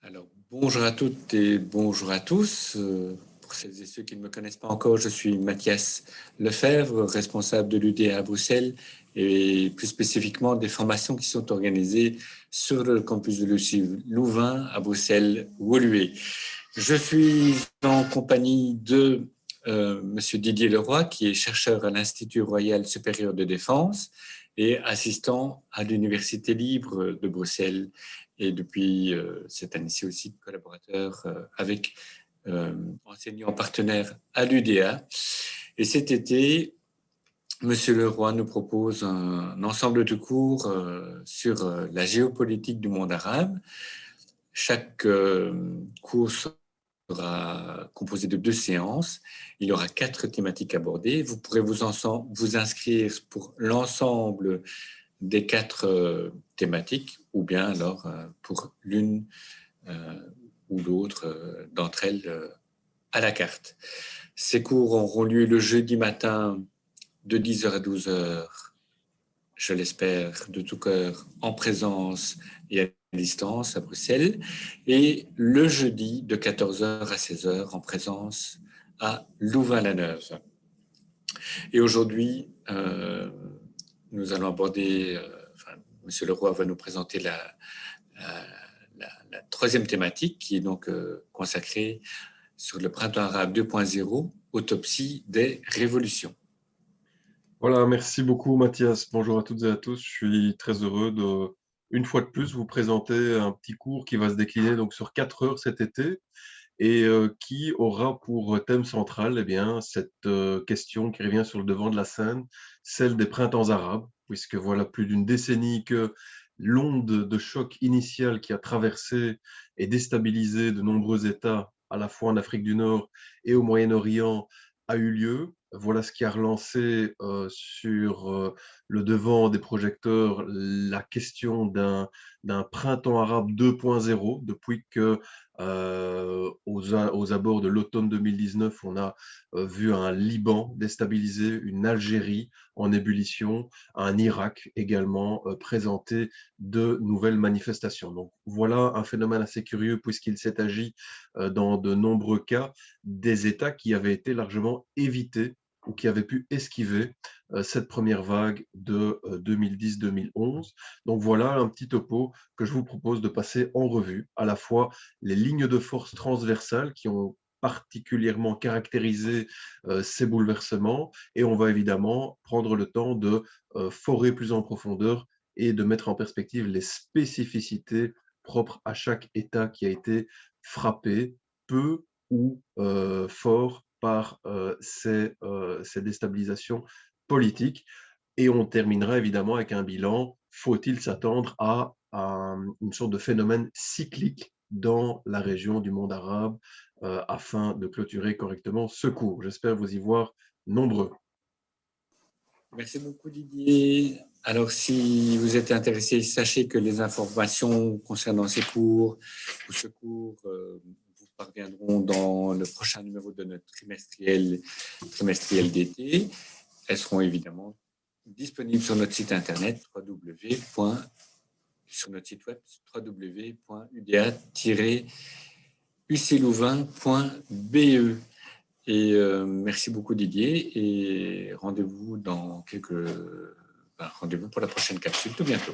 Alors, bonjour à toutes et bonjour à tous. Pour celles et ceux qui ne me connaissent pas encore, je suis Mathias Lefebvre, responsable de l'UDA à Bruxelles et plus spécifiquement des formations qui sont organisées sur le campus de l'UCI Louvain à Bruxelles-Woluwe. Je suis en compagnie de Monsieur Didier Leroy, qui est chercheur à l'Institut Royal Supérieur de Défense et assistant à l'Université libre de Bruxelles. Et depuis cette année-ci aussi, collaborateur avec enseignants partenaires à l'UDA. Et cet été, Monsieur Leroy nous propose un ensemble de cours sur la géopolitique du monde arabe. Chaque cours sera composé de 2 séances. Il y aura 4 thématiques abordées. Vous pourrez vous inscrire pour l'ensemble des 4 thématiques ou bien alors pour l'une ou l'autre d'entre elles à la carte. Ces cours auront lieu le jeudi matin de 10h à 12h, je l'espère de tout cœur, en présence et à distance à Bruxelles, et le jeudi de 14h à 16h en présence à Louvain-la-Neuve. Et aujourd'hui, nous allons aborder, Monsieur Leroy va nous présenter la 3e thématique qui est donc consacrée sur le printemps arabe 2.0, autopsie des révolutions. Voilà, merci beaucoup Mathias. Bonjour à toutes et à tous. Je suis très heureux de, une fois de plus, vous présenter un petit cours qui va se décliner donc sur 4 heures cet été et qui aura pour thème central cette question qui revient sur le devant de la scène, celle des printemps arabes, puisque voilà plus d'une décennie que l'onde de choc initial qui a traversé et déstabilisé de nombreux États, à la fois en Afrique du Nord et au Moyen-Orient, a eu lieu. Voilà ce qui a relancé sur le devant des projecteurs la question d'un printemps arabe 2.0 depuis que aux abords de l'automne 2019, on a vu un Liban déstabilisé, une Algérie en ébullition, un Irak également présenter de nouvelles manifestations. Donc voilà un phénomène assez curieux puisqu'il s'est agi dans de nombreux cas des États qui avaient été largement évités ou qui avaient pu esquiver cette première vague de 2010-2011. Donc voilà un petit topo que je vous propose de passer en revue, à la fois les lignes de force transversales qui ont particulièrement caractérisé ces bouleversements, et on va évidemment prendre le temps de forer plus en profondeur et de mettre en perspective les spécificités propres à chaque État qui a été frappé, peu ou fort, par ces déstabilisations politiques. Et on terminera évidemment avec un bilan. Faut-il s'attendre à une sorte de phénomène cyclique dans la région du monde arabe afin de clôturer correctement ce cours? J'espère vous y voir nombreux. Merci beaucoup Didier. Alors si vous êtes intéressé, sachez que les informations concernant ces cours ou ce cours vous parviendront dans le prochain numéro de notre trimestriel d'été. Elles seront évidemment disponibles sur notre site internet sur notre site web www.uda-uclouvain.be. Et merci beaucoup Didier et rendez-vous pour la prochaine capsule tout bientôt.